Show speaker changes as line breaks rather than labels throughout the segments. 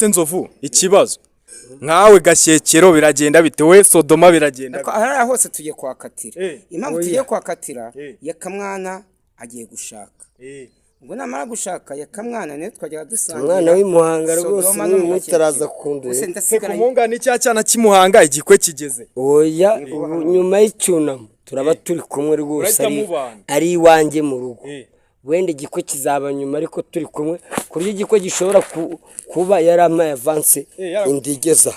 Nzovu ikibazo nkawe Gashyekero biragenda bitewe Sodoma biragenda
aha hose tugiye kwakatira impamvu tugiye kwakatira yakamwana agiye gushaka ubwo namara gushaka yakamwana ne twajya dusangira
umwana w'imuhanga rwose n'umutaraza kundure
kumunga ni cyana kimuhanga igikwe kigeze
oya nyuma y'icyunamo turaba turi kumwe rwose ari iwanjye mu rugo wende igikwe kizaba nyuma ariko turi kumwe kurya igikwe gishobora kuba yaramaye avance indigeza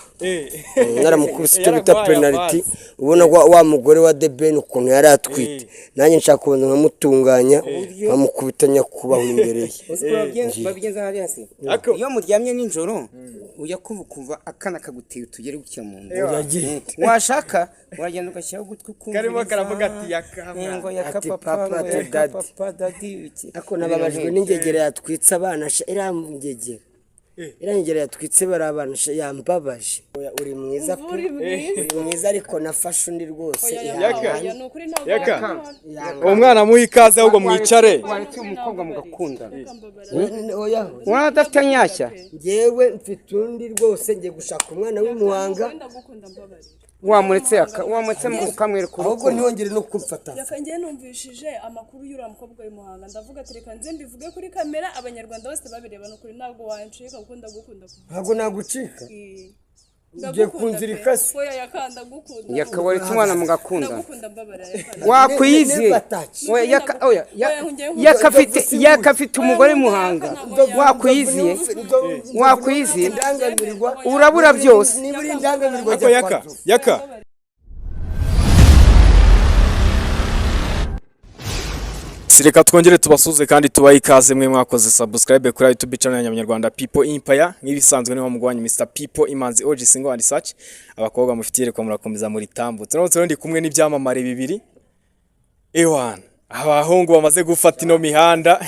naramukubise cyo bita penalty ubona wa mugore wa Deben ukuntu yari atwite nanjye nshaka kubona nkamutunganya nkamukubitanya kubaho imbere ye
babigenza hari hasi iyo muryamye ninjoro ujya kumva akana kaguteye tugere gukira mu nda washaka uragenda ugashyiraho gutwi kumva
karimo karavuga ati
yakapapa dadi
ako nababajwe n'ingegera yatwitse abana irangegera irangegera yatwitse barabana yambabaje uri mwiza uri mwiza ariko nafashe undi rwose
yaka umwana muha ikaze ahubwo mwicare
waretse umukobwa mugakunda oya wadafite nyashya
ngewe mfite undi rwose ngiye gushaka umwana w'imuhanga
wamuretse ukamwereka
ahubwo ntiyongere no kumfata
yakangiye numvishije amakuru y'ura mukobwa w'imuhanga ndavuga ati reka nze mbivuge kuri kamera abanyarwanda bose babireba no kuri ntabwo wancika kuko ndagukunda
ntabwo nagucika ugiye kunzirika se
oya yakanda gukunda
yakawaretse umwana mugakunda
ndagukunda mbabara
wakwize yakafite umugore muhanga wakwiziye urabura byose
niburi indangamirwa
yaka Sireka twongere tubasuze kandi tubaye ikaze mwe mwakoze subscribe kuri YouTube channel y'Abanyarwanda People Empire nk'ibisanzwe niho mugwanya Mr People Imanzi OG Single and Search abakobwa mufitire ko murakomeza muri tambutse none ndi kumwe n'ibyamamare bibiri ewan abahungu bamaze gufata ino mihanda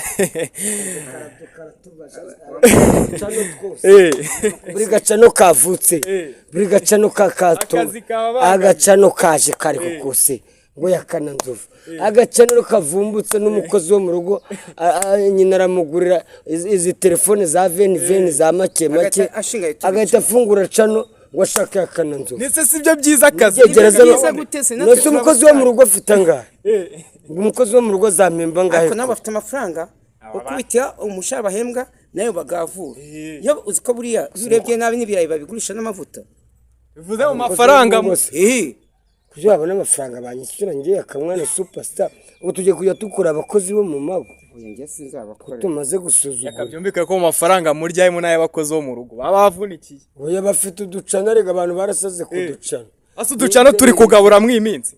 buri gacano kavutse buri gacano kakato agacano kaje kari kukose ngo yakana Nzovu agacano kavumbutse n'umukozi wo mu rugo nyina aramugurira izi telefone za veni za make agahita afungura cano ngo ashaka yakana Nzovu
nese sibyo byiza akazi
nose umukozi wo mu rugo afite angahe umukozi wo mu rugo zamemba ngahe
ariko nabo bafite amafaranga ukubitira umushahara bahembwa nayo bagavura iyo uziko buriya urebye nabi n'ibirayi babigurisha n'amavuta
bivuze mu mafaranga
kujo babona amafaranga banyishyura ngiye akamwana superstar ubu tugiye kujya tukura abakozi bo mu mago
ngiye sinzabakora
tumaze gusuzugura
yakabyumvika ko mu mafaranga murya mu naye bakozi bo mu rugo babavunikiye
oya bafite uducana rega abantu barasaze kuducana
asu ducana turi kugabura mwiminsi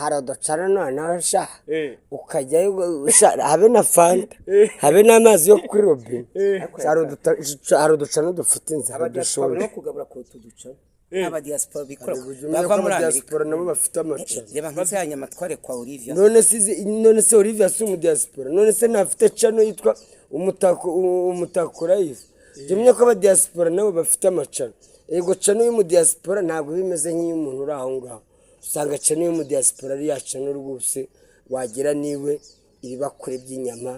hari uducana none sha ukajya habe na fanta habe n'amazi yo kuri robine hari uducana dufite inzara
dushoboye no kugabura ko tuducana aba diaspora bikora
bava muri diaspora nabo bafite amacana
reba nk'izanya matware kwa Olivia
none se Olivia si mu diaspora none se nafite cano yitwa umutako live jemye ko aba diaspora nabo bafite amacana ego cano yo mu diaspora ntabwo bimeze nk'iy'umuntu uri aho ngaho usanga cano yo mu diaspora ari yacano rwose wagira niwe ibibakure by'inyama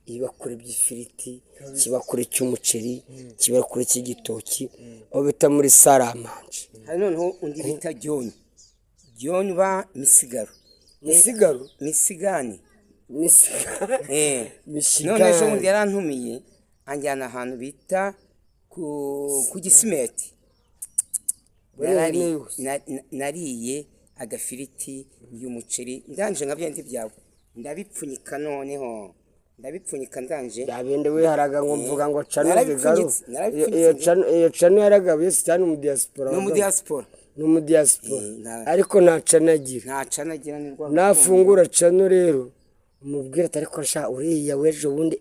ibakure by'ifiriti kibakure cy'umuceri kibakure cy'igitoki aho bita muri saramanje
hari noneho undi bita John ba misigani none ejo undi yarantumiye anjyana ahantu bita ku Gisimeti nariye agafiriti y'umuceri ndanje nka byandi byawe ndabipfunyika noneho ndabipfunyika ndanje
ndabende we haraga ngo mvuga ngo cano bigaru iyo cano yaragabuye cyane mu diaspora no mu diaspora ariko nta canagira nafungura cano rero umubwira ariko sha uriya wejo bundi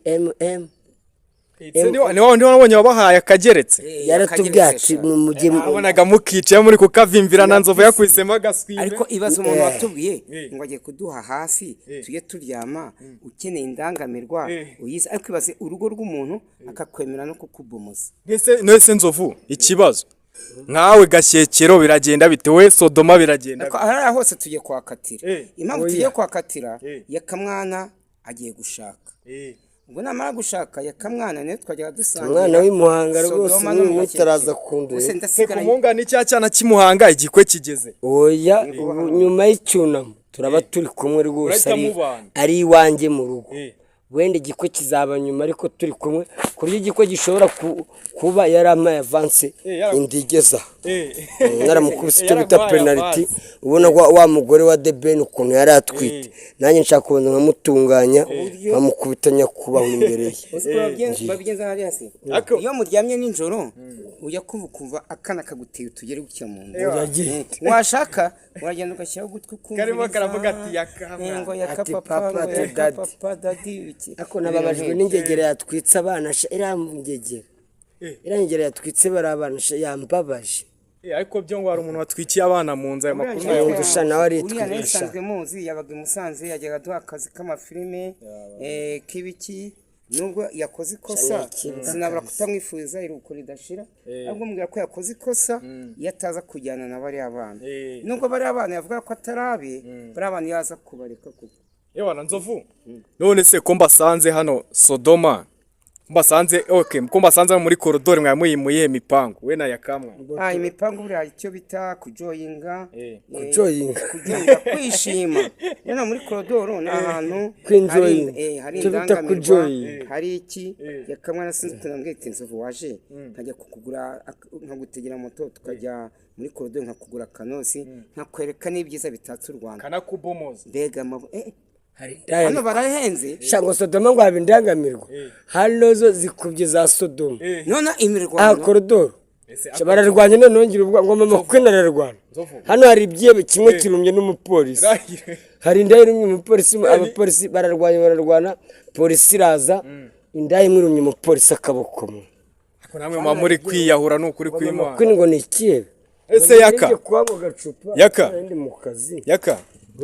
ni wabonye wabahaye akageretse
yaratubwiye ati mujye
abonaga mukicaye muri kukavimvira na Nzovu yakwisemo agaswime
ariko ibaze umuntu watubwiye ngo agiye kuduha hasi tujye turyama ukeneye indangamirwa uyize ariko ibaze urugo rw'umuntu akakwemera no kukubomoza
nese Nzovu ikibazo nkawe Gashyekero biragenda bitewe Sodoma biragenda
aha hose tugiye kwakatira impamvu tugiye kwakatira yakamwana agiye gushaka ubwo namara gushaka yakamwana niyo twajyaga dusangira
umwana w'imuhanga rwose
Sodoma no mu
n'uyu utaraza
Gakeke.
kundura
Gusa
se
ndasigaranye
kumunga ni cya cyana cy'imuhanga igikwe kigeze
oya ubu nyuma y'icyunamo turaba turi kumwe rwose
Murahita mubana.
ari iwanjye mu rugo
Eh.
wenda igikwe kizaba nyuma ariko turi kumwe ku buryo igikwe gishobora kuba yarampaye avanse indigeza naramukubise icyo bita penaliti ubona wa mugore wa The Ben ukuntu yari atwite nanjye nshaka kubanza nkamutunganya nkamukubita nyakubahwa imbere ye
babigenza hariya se iyo muryamye nijoro ujya kumva akana kaguteye utugere gutya mu nda washaka uragenda ugashyiraho ugutwi kumva
karimo karavuga ati yakamwana
ngo
Ati
yakapapa
papa, ati
yakapapa dadi iki
ariko nababajwe n'ingegera yatwitse abana irangegera irangegera yatwitse bari abana yambabaje
ariko byo ngo hari umuntu watwikiye abana mu nzu ayo makuru
ndusha nawe
uriya
aritwigisha
n'isanzwe muzi yabaga i Musanze yajyaga aduha akazi k'amafilime k'ibiki nubwo yakoze ikosa sinabura kutamwifuriza iruhuko ridashira ahubwo mbwira ko yakoze ikosa iyo ataza kujyana na bariya bana nubwo bariya bana yavuga ko atarabe bariya bana yaza kubareka kuko
yewana nzovu none se ko mbasanze hano Sodoma mbasanze ko mbasanze muri koridoro mwamuyimuye mipango we na yakamwa
imipango buriya icyo bita kujoyinga
kujoyinga
kwishima rero muri koridoro ni ahantu hari
icyo bita kujoyinga
hari iki yakamwa na sinzi tunambwiye ati nzovu waje nkajya kukugura nkagutegera moto tukajya muri koridoro nkakugura kanosi nkakwereka n'ibyiza bitatse u Rwanda
kanakubomoza
mbega hano barahenze
shango Sodoma ngo habe indangamirwa hano zo zikubye za Sodoma
none imirwano
koridoro bararwanya none ngira ubwo ngo mama kwe nararwana hano hari ibyebe kimwe kirumye n'umupolisi hari indayi irumye umupolisi abapolisi bararwana polisi iraza indayi imwe irumye umupolisi akaboko mu
ko namwe mama muri kwiyahura n'ukuri kw'Imana
kwe ngo ni ikibe
ese yaka yaka
mu kazi
yaka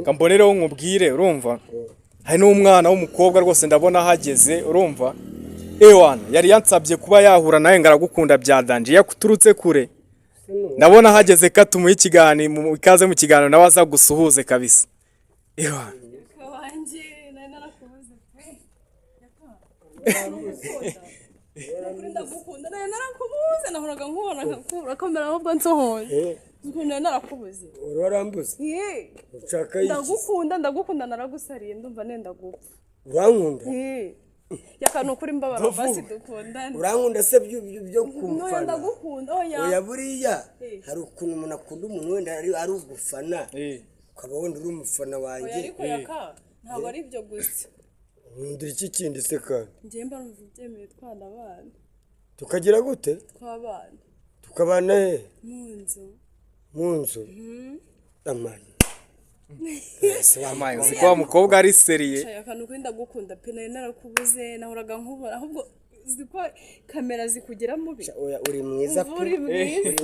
kambonereho nkubwire urumva hari n'umwana w'umukobwa rwose ndabona hageze urumva ewana yari yansabye kuba yahura nawe ngaragukunda byadanje yakuturutse kure ndabona hageze katumuye ikiganiro ikaze mu kiganiro nawe aza gusuhuze kabisa ewana
wanjye nari narakubuze ndagukunda nari narakubuze nahoraga nkubona nkakurakomera ahubwo nsohoye nari narakubuze
urarambuze ushaka iki
ndagukunda naragusariye ndumva nenda gupfa
urankunda
yakanu kuri mbabara basi dukundane
urankunda se byo kumfana
ndagukunda
oya buriya hari ukuntu umuntu akunda umuntu wenda ari ugufana ukaba wenda uri umufana wanjye
ariko yaka ntabwo ari ibyo gusa
nkundira iki kindi se kandi
njye mba numva byemeye twana abana
tukagira gute
tw'abana
tukabana he
mu nzu
amani
uzi ko wa mukobwa ari seriye
akantu kuri ndagukunda pe nari narakubuze nahoraga nkubona ahubwo uzi ko kamera zikugera mubi
uri mwiza pe uri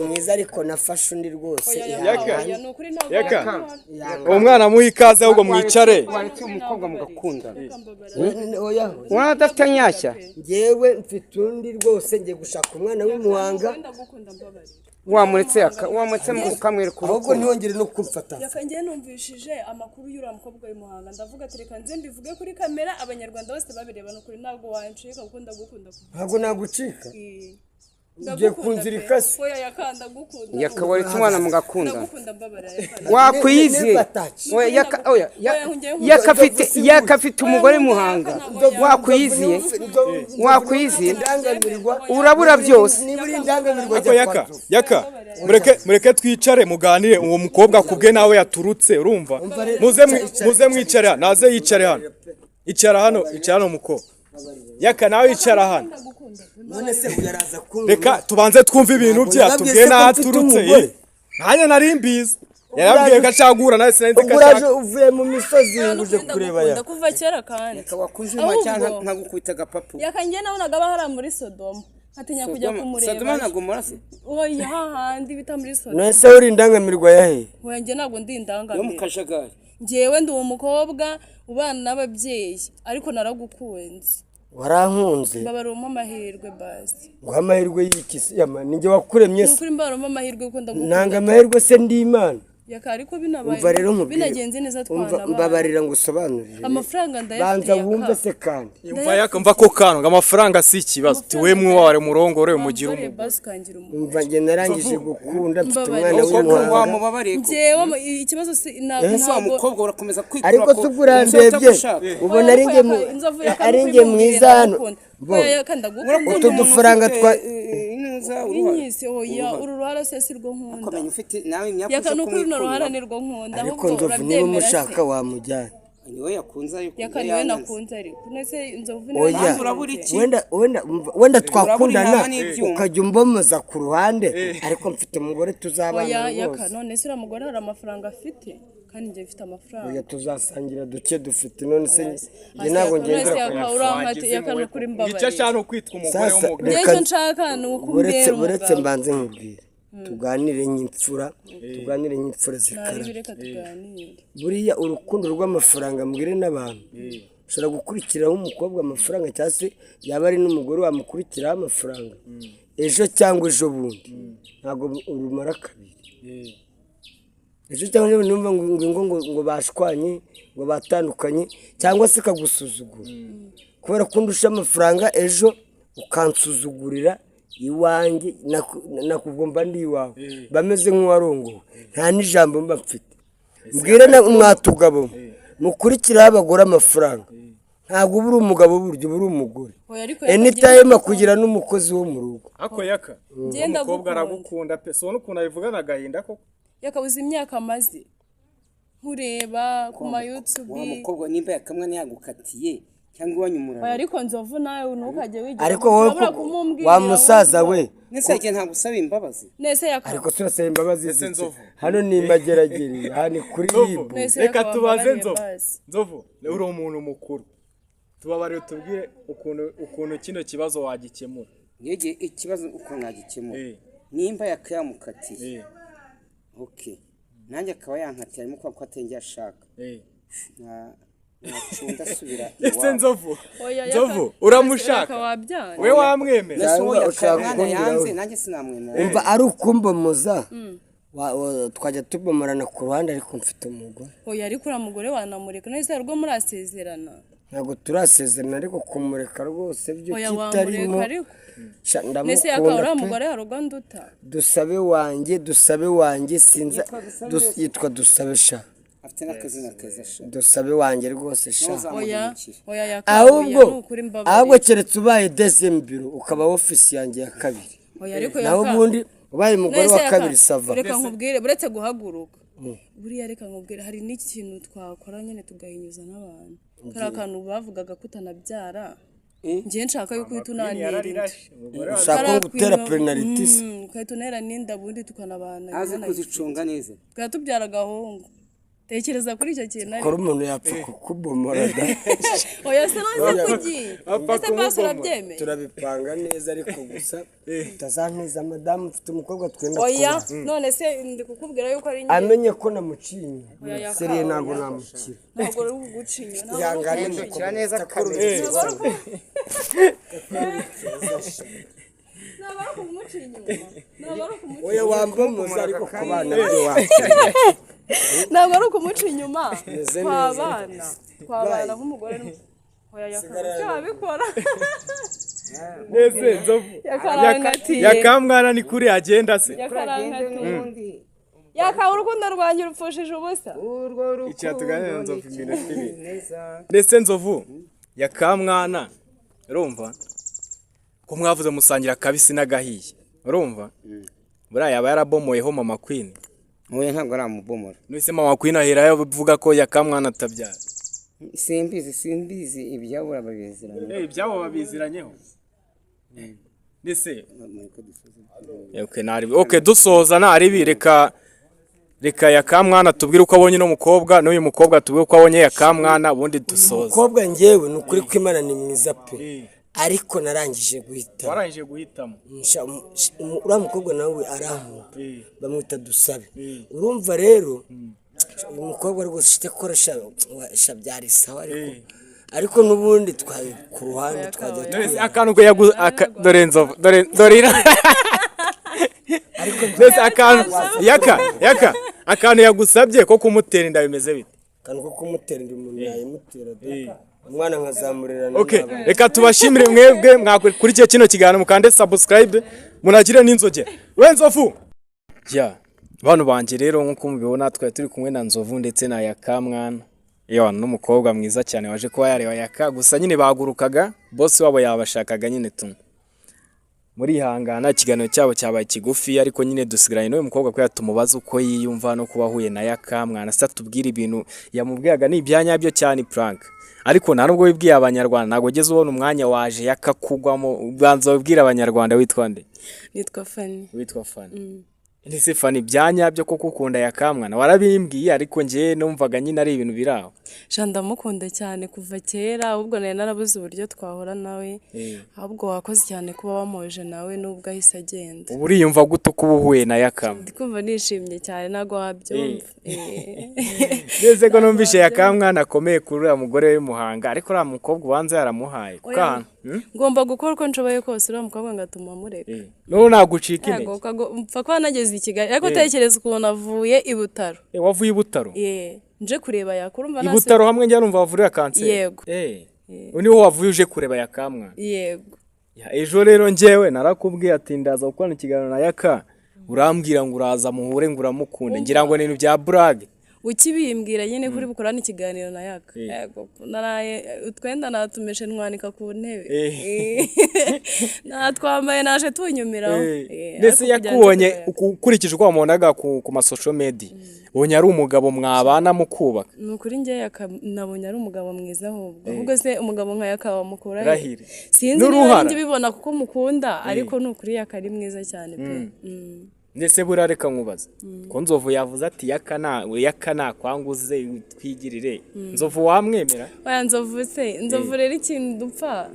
mwiza ariko nafashe undi rwose
yaka uwo mwana muha ikaze ahubwo mwicare
waretse umukobwa mugakunda wana adafite nyashya
ngewe mfite undi rwose ngiye gushaka umwana w'imuhanga
wamuretse ukamwereka
ahubwo ntiyongere no kumfata
yakangiye numvishije amakuru y'uriya mukobwa w'imuhanga ndavuga ati reka nze mbivuge kuri kamera abanyarwanda bose babireba n'ukuri ntabwo wancika kuko ndagukunda
ntabwo nagucika ugiye kunzirika se
oya yakanda gukunda
yakabaretse umwana mugakunda
ndagukunda mbabara
wakwiziye yakafite umugore muhanga wakwiziye urabura byose
yaka mureke twicare muganire uwo mukobwa kubwe nawe yaturutse urumva muze mwicare hano naze yicare hano icara hano mukobwa yaka nawe yicara hano
none se uyaraza kumva
reka tubanze twumve ibintu bye atubwiye naho aturutse nanjye nari mbizi yarabwiye ko acagura nawe sinzi ko
ashaka uvuye mu misozi uje kureba ya
kuva kera kandi
wakujuma cyangwa nkagukubita agapapu
yakangiye nabonaga bahara muri Sodoma atinya kujya kumureba
Sodoma nagumura se
oya hahandi bita muri Sodoma
none se uri indangamirwa yahe
oya njye ntabwo ndi indangamirwa
yo mu kajagari
njyewe ndi umukobwa ubana n'ababyeyi ariko naragukunze
warankunze
mbabaruma amahirwe basi
ngo amahirwe y'iki se yama ninjye wakuremye se
ukuri mbabaruma amahirwe kuko ndagukunda
nanga amahirwe se ndi Imana
yaka ariko binabaye
umva rero nkubwire
binagenze neza twana
mbabarira ngo usobanurire
amafaranga ndayafite
banza wumve se kandi
mva ko kano ngo amafaranga si ikibazo tiwe mware murongore mugira
umva nge narangije gukunda mfite umwana w'umuhanga
njyewe ikibazo
ntabwo umukobwa urakomeza kwikura
ariko tugurandebye ubona ari nge mwiza hano utu dufaranga twa
inyisi oya uru ruhara se si rwo nkunda yaka nuko runo ruhara ni rwo nkunda
ariko nzovu niba umushaka wamujyana
niwe yakunze ariko
yakaniwe nakunze ariko nese inzovu
wenda twakundana ukajya umbomoza ku ruhande ariko mfite umugore tuzabana
rwose yaka none se uriya mugore hari amafaranga afite kandi njye mfite amafaranga
oya tuzasangira duke dufite none se njye ntabwo
yakana kuri mbabari
icyo ashaka kwitwa umugore w'umugabo
icyo nshaka ni ukumbera
uretse mbanze nkubwire tuganire nk'imfura zikara buriya urukundo rw'amafaranga mbwire n'abantu ushobora gukurikiraho umukobwa amafaranga cyangwa se yaba ari n'umugore wamukurikiraho amafaranga ejo cyangwa ejo bundi ntabwo urumara kabiri ejo cyangwa ejo numva ngo bashwanye ngo batandukanye cyangwa se kagusuzugura kubera ko ndusha amafaranga ejo ukansuzugurira iwanjye nakuvumba ndi iwawe bameze nk'uwarongowe nta n'ijambo mba mfite mbwire mwatugabo mukurikiraho abagore amafaranga ntabwo uba uri umugabo buryo uba uri umugore anytime kugira n'umukozi wo mu rugo
ako yaka umukobwa aragukunda pe so n'ukuntu abivugana agahinda koko
yakabuze imyaka amaze nkureba ku ma YouTube
wa mukobwa nimba yakamwe ntiyagukatiye cyangwa iwanyumura
ariko nzovu nawe ntukajye wigira
ariko wowe wa musaza we
nese yake nta gusaba imbabazi
nese yaka
ariko turasaba imbabazi hano ni mageragere hani kuri yibu
reka tubaze nzovu uri umuntu mukuru tubabarire tubwire ukuntu kino kibazo wagikemura
yege ikibazo uko nagikemura nimba yakayamukatiye okay nanjye akaba yankatiye arimo kwa atenge ashaka nacunda subira
ese nzovu uramushaka we wamwemera
nanjye sinamwemera
umva ari ukumbomoza twajya tubomorana ku ruhande ariko mfite umugore
oya ariko uriya mugore wanamureka nese rwo murasezerana
ntabwo turasezerana ariko kumureka rwose byo kitarimo
nese yakaba uriya mugore harugo nduta
dusabe wanjye sinza yitwa dusabe sha
afite n'akazina keza sha
dusabe wanjye rwose sha
oya yakaba
ahubwo keretse ubaye deuxième bureau ukaba office yanjye ya kabiri naho ubundi ubaye umugore wa kabiri sava
reka nkubwire buretse guhaguruka buriya reka nkubwire hari n'ikintu twakora nyine tugahinyuza n'abantu kari akantu bavugaga kutanabyara njye nshaka yuko utunanira
ushaka gutera penalty
ukayitunera n'inda bundi tukanabana
azi kuzicunga neza
twatubyara gahungu tekereza kuri icyo kintu
kora umuntu yapfa kukubomora da
oya se noze kugiye ese basi urabyemeye
turabipanga neza ariko gusa utazantiza madamu mfite umukobwa twenda
oya none se ndi kukubwira yuko ari njye
amenye ko namucinye seriye ntabwo namukira
ntabwo uri kugucinya
yangane
mukira neza kabiri
nabara kumucinya
oya wambomoza ariko ku bana byo wakira
ntabwo ari ukumuca inyuma twabana nk'umugore oya yakabikora
nese nzovu yakamwana ni kuri agenda se
yakaba urukundo rwanjye urupfushije ubusa
icyatuganira nzovu nese nzovu yakamwana urumva ko mwavuze musangira kabisi n'agahiye urumva buriya yaba yarabomoyeho mama Queen
oya ntabwo aramubomora
nise mama Queen ahera yavuga ko yakamwana atabyara
simbizi ibyabo babiziranye
ibyabo babiziranyeho nise okay dusoza naribi reka yakamwana tubwire uko abonye no mukobwa n'uyu mukobwa tubwire uko abonye yakamwana ubundi dusoza
umukobwa njyewe ni ukuri ko Imana ni mwiza pe ariko narangije guhitamo
warangije guhitamo
uriya mukobwa nawe arankunda bamwita dusabe urumva rero uyu mukobwa rwose ufite kora shabyari sawa ariko n'ubundi twari ku ruhande twajya
akantu dore nzovu dore ariko mbese akantu yaka akantu yagusabye ko kumutera inda bimeze bite?
akantu ko kumutera inda umuntu yayimutera umwana nkazamurera
Okay, reka tubashimire mwebwe mwakurikiye kino kiganiro mukande subscribe munagire n'inzoge. We Nzovu. Ya, bano banje rero nkuko mubibona twari turi kumwe na Nzovu ndetse na Yaka mwana. Yewe n'umukobwa mwiza cyane waje kuba yareba Yaka gusa nyine bagurukaga boss wabo yabashakaga nyine tu. Muri hangana ikiganiro cyabo cyabaye kigufi ariko nyine dusigaranye no mukobwa ko yatumubaza uko yiyumva no kuba huye na Yaka mwana sa tubwira ibintu yamubwiyaga ni ibyanyabyo cyane prank. Ariko nta nubwo wibwiye abanyarwanda nago geze ubona umwanya waje yakakugwamo ubwanza wibwira abanyarwanda witwa nde?
Nitwa Fanny.
Witwa Fanny. Nise Fanny byanyabyo ko kukunda Yakamwana warabimbwiye ariko ngiye numvaga nyine ari ibintu biraho.
Ndamukunda cyane kuva kera ahubwo nari narabuze uburyo twahora nawe ahubwo wakoze cyane kuba wamoje nawe nubwo ahise agenda.
Ubu uriyumva gute kuba uhuye na Yakam?
Ndikumva nishimye cyane nago wabyumva.
Neze ko numvishe Yakamwana akomeye kuri uriya mugore w'Imuhanga ariko uriya mukobwa ubanza yaramuhaye kuko
ngomba gukora uko nshoboye kose uriya mukobwa ngatuma mureka.
No nagucika intege.
Mpfa kuba nageze i Kigali ariko tekereza ukuntu avuye i Butaro.
Wavuye i Butaro?
Nje kureba Yakurumva
nase. I Butaro hamwe njya numva bavurira kanseri.
Yego.
Uniho wavuye uje kureba Yakamwana.
Yego.
Ejo rero njyewe narakubwiye ati ndaza gukorana ikiganiro na Yaka urambwira ngo uraza muhure ngo uramukunde ngira ngo n'ibintu bya brag.
Ukibimbwira nyine kuri bukorana ikiganiro na Yaka. Yego. Naraye utwenda natumeshe ntwanika ku ntebe. Natwambaye naje tunyumiraho.
Ndetse yakubonye ukurikije uko wamubonaga ku masocial media. Ubonye ari umugabo mwabana mukubaka.
Nukuri ngiye nabonye ari umugabo mwiza ahubwo se umugabo nka Yaka wamukura
Rahire.
Sinzi niba bibona kuko mukunda ariko nukuri Yaka ari mwiza cyane pe.
Ndetse burareka nkubaza ko Nzovu yavuze ati Yaka nakwanguze twigirire Nzovu wamwemera?
Oya Nzovu rero ikintu dupfa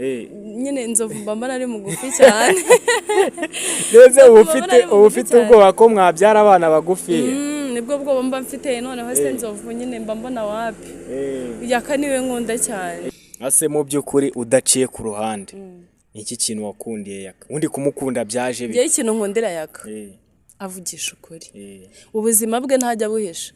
nyine Nzovu mbamba nari mugufi cyane.
Ndetse ufite ubwoba ko mwabyara abana bagufi.
Nibwo bwo mba mfite noneho se Nzovu nyine mba mbona wapi. Yaka niwe nkunda cyane.
Ase mu byukuri udaciye ku ruhande. Iki kintu wakundiye Yaka undi kumukunda byaje
bye ikintu nkundira Yaka avugisha ukuri ubuzima bwe ntajya buhisha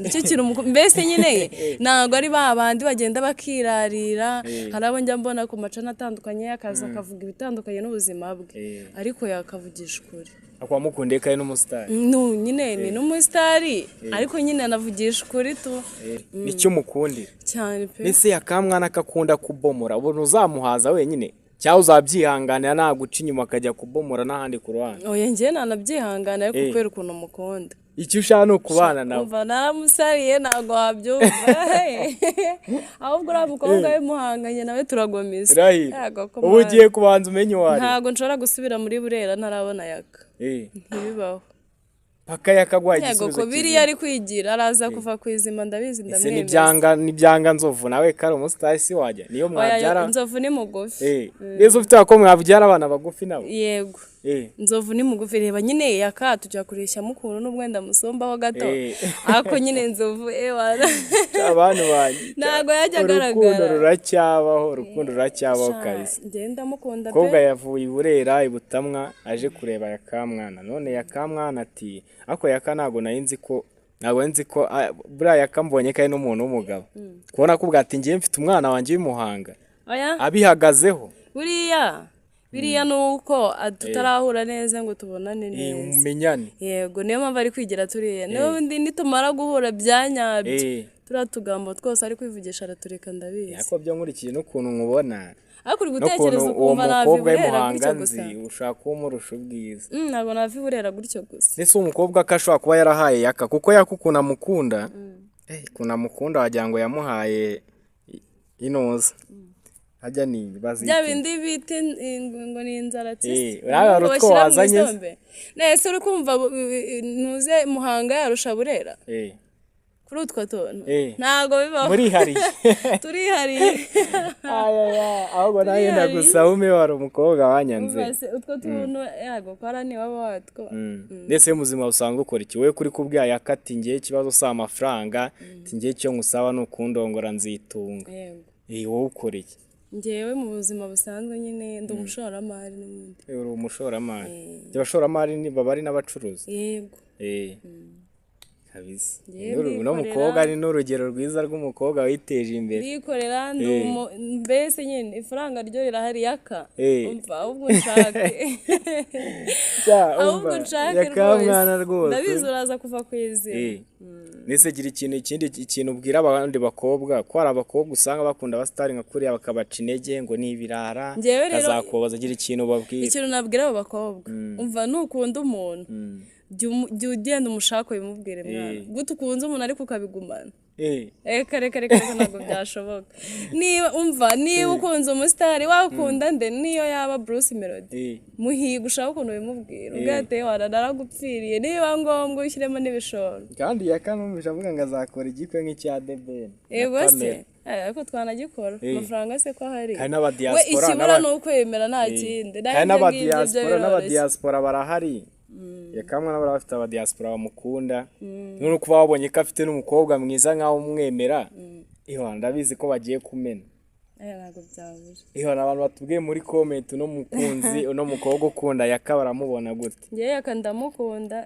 nicyo kintu mbese nyine ntago ari babandi bagenda bakirarira harabo njya mbona ku macana atandukanye akaza akavuga ibitandukanye n'ubuzima bwe ariko yakavugisha ukuri
akwa mukunde kaye n'umusitari
nyine ni n'umusitari ariko nyine anavugisha ukuri tu
nicyo mukundira
cyane pe
mbese Yakamwana akakunda kubomora ubona uzamuhaza wenyine cyangwa uzabyihanganira naguca inyuma akajya kubomora n'ahandi ku ruhande?
Oya njye nanabyihanganira ariko kubera ukuntu mukunda.
Icyo ushaka ni ukubana nawe.
Umva naramusariye ntago wabyumva. Ahubwo uriya mukobwa w'Imuhanganye nawe turagomeza.
Ubu ugiye kubanza umenye uwari?
Ntago nshobora gusubira muri Burera ntarabona Yaka. Ntibibaho.
Paka yakagwaye igisubizo.
Yego biri yari kwigira araza kuva kwizima ndabizi ndamwemeza.
Nibyanga Nzovu nawe kare umusitari si wajya niyo mwabyara.
Nzovu ni mugufi.
Neza ufite ko mwabyara abana bagufi nawe.
Yego. Nzovu ni mugufi reba nyine Yaka tujya kuresha mukuru n'ubwenda musombaho gato. Ako nyine Nzovu wana.
Abantu banje.
Nago yajya garagara.
Urukundo ruracyabaho kazi.
Ngenda mukunda pe.
Koga yavuye i Burera ibutamwa aje kureba Yakamwana none Yakamwana ati ako Yaka nago nzi ko buriya Yaka mbonye kaye n'umuntu w'umugabo kubona ko bwati ngiye mfite umwana wanjye w'Imuhanga abihagazeho
biriya nuko tutarahura neza ngo tubonane neza
umumenyane
yego niyo mpamvu ari kwigira turiya n'ubundi nitumara guhura byanyabyo turatugambo twose ari kwivugisha aratureka ndabizi
yako byo nkurikiye n'ukuntu nkubona
ariko uri gutekereza ukumva navi Burera gutyo gusa
ushaka kumurusha ubwiza
ntabwo navi Burera gutyo gusa
ndetse umukobwa akashobora kuba yarahaye Yaka kuko yakukuna mukunda kuna mukunda wagira ngo yamuhaye inoza hajya ni bazite
bya bindi bite ngo ni inzara tisi
urabe rutwo wazanye
nese uri kumva ntuze Muhanga yarusha Burera kuri utwo tonto ntago bibaho
muri hari
turihariye
ahubwo nayo ndagusaba ume wari umukobwa wanyanze
utwo tuntu yago kwara ni waba watwo
ndetse muzima usanga ukora iki we kuri kubwira Yaka ati ngiye ikibazo sa amafaranga ati ngiye cyo ngusaba n'ukundongora nzitunga wowe ukora iki
ngewe mu buzima busanzwe nyine ndi umushoramari n'ubundi
uri umushoramari abashoramari ni baba ari n'abacuruzi
yego
kabisa
Ngiye
uno mukobwa ari n'urugero rwiza rw'umukobwa witeje imbere
ndikorera mbese nyine ifaranga ryo rirahari yaka umva ahubwo nshake ahubwo nshake rwose ndabizi uraza kuva ku izina
nese gira ikintu ubwira abandi bakobwa ko hari abakobwa usanga bakunda abasitari nka kuriya bakabaca intege ngo ni ibirara kazakubaza gira ikintu babwira.
Ikintu nabwira abo bakobwa umva nukunda umuntu jya ugenda umushaka ubimubwire mwana gute ukunze umuntu ariko ukabigumana reka ntabwo byashoboka niba ukunze umusitari wakunda nde niyo yaba Bruce Melody muhiga ushaka ukuntu ubimubwira ubwate naragupfiriye niba ngombwa ushyiremo n'ibishoro
kandi yakanumvisha avuga ngo azakora igikwe nk'icya The Ben
yego se ariko twanagikora amafaranga se ko ahari
hari n'abadiaspora
ikibura ni ukwemera nta kindi
hari n'abadiaspora barahari yakamwe n'abari bafite abadiaspora bamukunda none kuba wabonye ko afite n'umukobwa mwiza nkaho umwemera ndabizi ko bagiye kumena
ntabwo byabura
abantu batubwiye muri comment uno mukunzi uno mukobwa ukunda yaka baramubona gute
ngewe yaka ndamukunda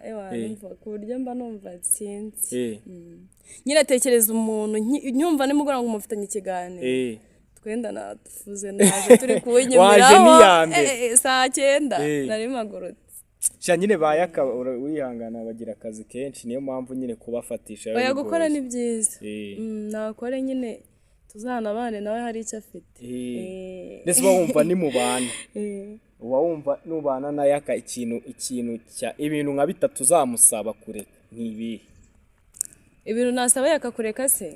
ku buryo mba numva sinzi nyine tekereza umuntu nyumva nimugora ngo umufitanye ikiganiro twenda natufuze naje turi kuwinyumiraho saa 9 nari magurutse
nyine bayaka wihangana bagira akazi kenshi niyo mpamvu nyine kubafatisha
oya gukora ni byiza nakore nyine tuzanabane nawe hari icyo afite
ndetse uba wumva ni mu bana uba wumva nubana na yaka ikintu cya ibintu nka 3 uzamusaba kureka nk'ibihe
ibintu nasaba yakakureka se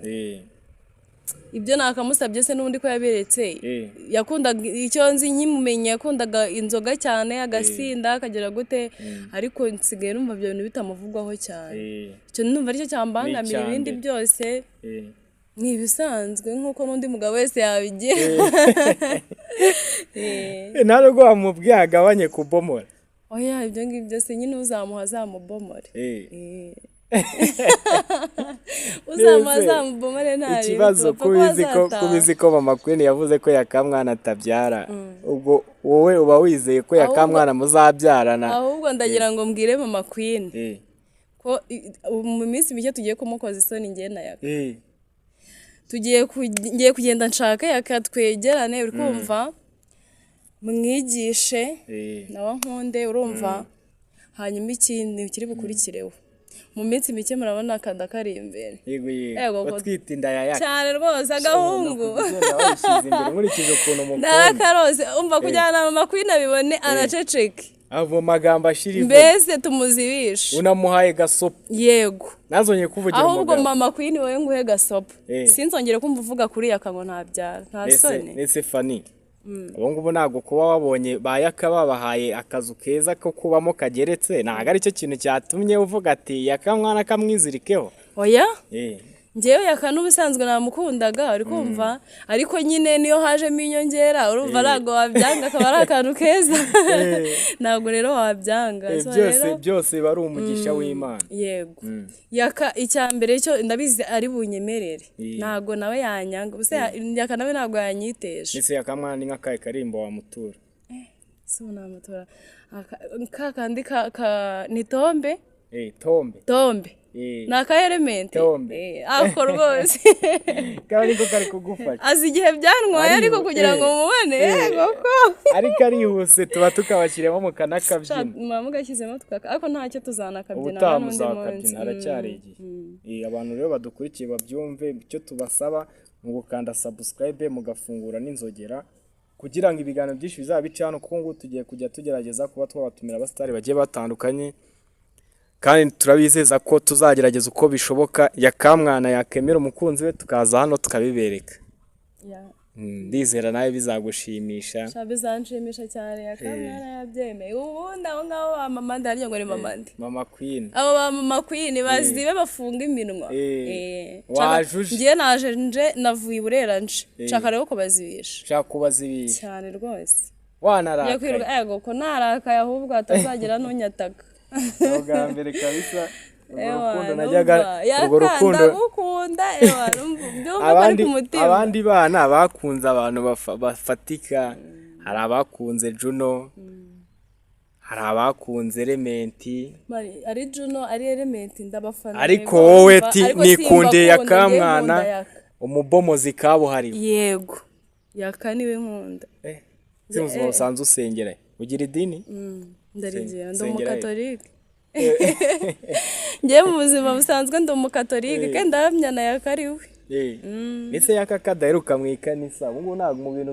ibyo nakamusabye se n'undi ko yaberetse yakundaga icyo nzi nkimumenye yakundaga inzoga cyane agasinda akagera gute ariko nsigaye numva ibyo bintu bitamuvugwaho cyane icyo numva aricyo cyambangamira ibindi byose ni ibisanzwe nk'uko n'undi mugabo wese yabigira
ntabwo wamubwiye agabanye kubomora
oya ibyo ngibyo se nyine uzamuha azamubomore uzamubomore nta
ikibazo kubizi ko mama Queen yavuze ko yakamwana atabyara ubwo wowe uba wizeye ko yakamwana muzabyarana
ahubwo ndagira ngo mbwire mama Queen ko mu minsi mike tugiye kumukoza isoni ngiye na yaka ngiye kugenda nshaka yakatwegerane uri kumva mwigishe nawe nkunde urumva hanyuma ikindi kiri bukurikireho mu minsi mike murabona akanda kari imbere
yego batwitinda yaka
cyane rwose agahungu
nkurikije ukuntu mukunda
narakarose umva kujyana mama Queen abibone anaceceke
avo magambo ashirivu
mbese tumuzibisha
unamuhaye gasopo
yego
nazonye kuvugira
ahubwo mama Queen wowe nguhe gasopo sinzongere kumva uvuga kuri yaka ngo ntabyara nta soni
nese Fanny abo ngubu ntabwo kuba wabonye bayaka babahaye akazu keza ko kubamo kageretse ntabwo ari cyo kintu cyatumye uvuga ati yakamwana kamwizirikeho
oya ngewe yaka n'ubusanzwe namukundaga uri kumva ariko nyine niyo hajemo inyongera urumva ntabwo wabyanga akaba ari akantu keza ntabwo rero wabyanga
byose bari umugisha w'Imana
yego yaka icya mbere cyo ndabizi ari bunyemerere ntabwo nawe yanyanga ubuse yaka nawe ntabwo yanyiteje
ese yakamwana ni nk'akaye karimbo wamutura
so namutura kakandi ni tombe tombe naka element ako rwose
kandi ko kari kugufasha
azi igihe byantwaye ariko kugira ngo mumubone koko
ariko arihuse tuba tukabashyiremo mu kanakabyina
mama gashyizemo tukaka ariko ntacyo tuzanakabyina
n'undi munsi haracyari igihe abantu rero badukurikiye babyumve icyo tubasaba mu gukanda subscribe mugafungura n'inzogera kugira ngo ibiganiro byinshi bizaba bica hano kuko ngo tugiye kujya tugerageza kuba twabatumira abasitari bagiye batandukanye kandi turabizeza ko tuzagerageza uko bishoboka yakamwana yakemera umukunzi we tukaza hano tukabibereka ndizera nawe bizagushimisha
bizanshimisha cyane yakamwana yabyemeye ubundi aho ngaho ba mama ndi hariya ngo ni mama ndi
mama Queen
abo ba mama Queen bazibe bafunga iminwa
wajuje
ngiye naje nje navuye Burera nje nshaka rero kubazibisha
nshaka kubazibisha
cyane rwose
wanarakaye
yego ko narakaye ahubwo atazagira n'unyataka
ubwa mbere kabisa urukundo najyaga urwo rukundo
ndagukunda
abandi bana bakunze abantu bafatika hari abakunze Juno hari abakunze Elementi
ari Juno ari Element ndabafana
ariko wowe nikunde Yakamwana umubomozi kabuhariwe.
Yego Yaka niwe nkunda.
Sinzi usanzwe usengera ugira idini?
Ndarigira ndi umukatolike. Ngiye mu buzima busanzwe ndi umukatolike kandi ndahamya na Yaka ariwe.
Ese Yaka kadaheruka mu ikanisa ubu ntabwo mu bintu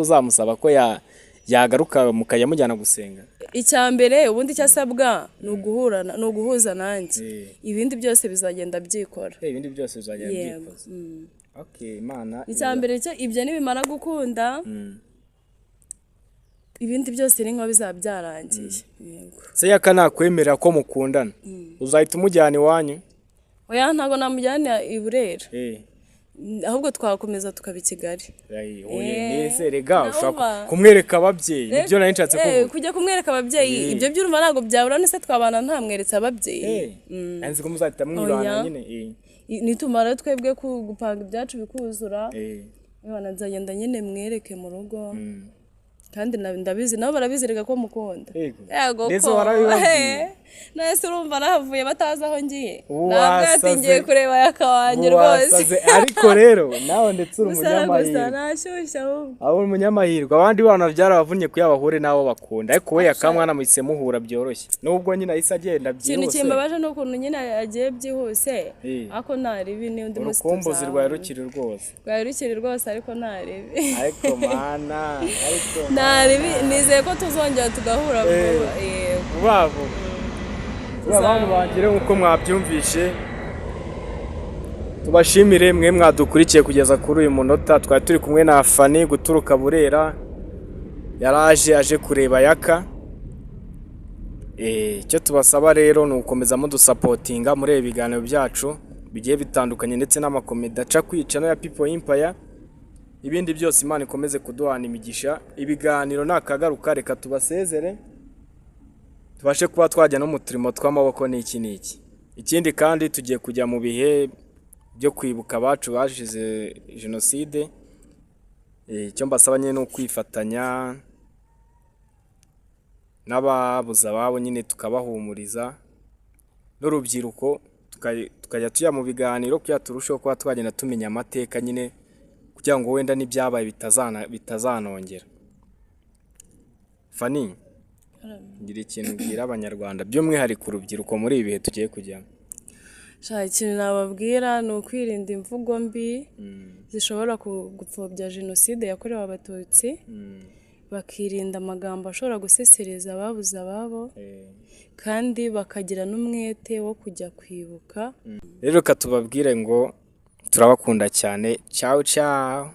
uzamusaba ko yagaruka mukajya mujyana gusenga.
Icyambere ubundi cyasabwa ni uguhuza nanjye. Ibindi byose bizagenda byikora.
Ibindi byose bizagenda byikora. Okay, Imana.
Icyambere cyo ibyo nibimara gukunda. Ibindi byose ni nko bizaba byarangiye. Yego.
Se Yaka nakwemerera ko mukundana. Uzahita umujyana iwanyu?
Oya ntago namujyana i Burera. Ahubwo twakomeza tukaba i Kigali.
Nese rega ushaka kumwereka ababyeyi ibyo nari nshatse kuvuga.
Kujya kumwereka ababyeyi ibyo by'urumva ntago byabura nese twabana ntamweretse ababyeyi.
Anzi ko muzahita mwibana nyine.
Nitumara twebwe gupanga ibyacu bikuzura. Ibana nzagenda nyine mwereke mu rugo. Kandi ndabizi nabo barabizirega ko mukunda. Yego ko. Nese urumva nahavuye batazi aho ngiye. Ntabwo yatingiye kureba Yaka wanjye rwose.
Ariko rero nawe ndetse uri umunyamahirwe.
Gusa nashyushya ahubwo.
Abo umunyamahirwe abandi bana byarabavunnye kuyabahure nabo bakunda ariko we Yakamwana muhise muhura byoroshye. Nubwo nyine ahise agenda byihuse.
Ikintu kimbabaje no kuntu nyine agiye byihuse. Ako ntaribi ni undi musi.
Urukumbuzi rwawe rukiri rwose.
Rwawe rukiri rwose ariko ntaribi.
Ariko mana ariko
ntaribi nizeye ko tuzongera tugahura vuba.
Vuba. Abantu bangire nkuko mwabyumvishe tubashimire mwe mwadukurikiye kugeza kuri uyu munota twari turi kumwe na Fani guturuka Burera yaraje aje kureba Yaka. Icyo tubasaba rero ni ugukomeza mudusapotinga muri ibi biganiro byacu bigiye bitandukanye ndetse n'amakomedi aca kwica no ya People Empire. Ibindi byose Imana ikomeze kuduhana imigisha. Ibiganiro nakagaruka reka tubasezere tubashe kuba twajya no mu turimo tw'amaboko n'iki. Ikindi kandi tugiye kujya mu bihe byo kwibuka abacu bajize jenoside. Icyo mbasaba nyine ni ukwifatanya n'ababuze ababo nyine tukabahumuriza n'urubyiruko tukajya tujya mu biganiro kugira turusheho kuba twagenda tumenya amateka nyine kugira ngo wenda n'ibyabaye bitazanongera. Fani ngira ikintu bwira abanyarwanda by'umwihariko urubyiruko muri ibi bihe tugiye kujyamo.
Ikintu nababwira ni ukwirinda imvugo mbi zishobora gupfobya jenoside yakorewe abatutsi. Bakirinda amagambo ashobora gusesereza ababuze ababo kandi bakagira n'umwete wo kujya kwibuka.
Rero katubabwire ngo turabakunda cyane. Ciao ciao.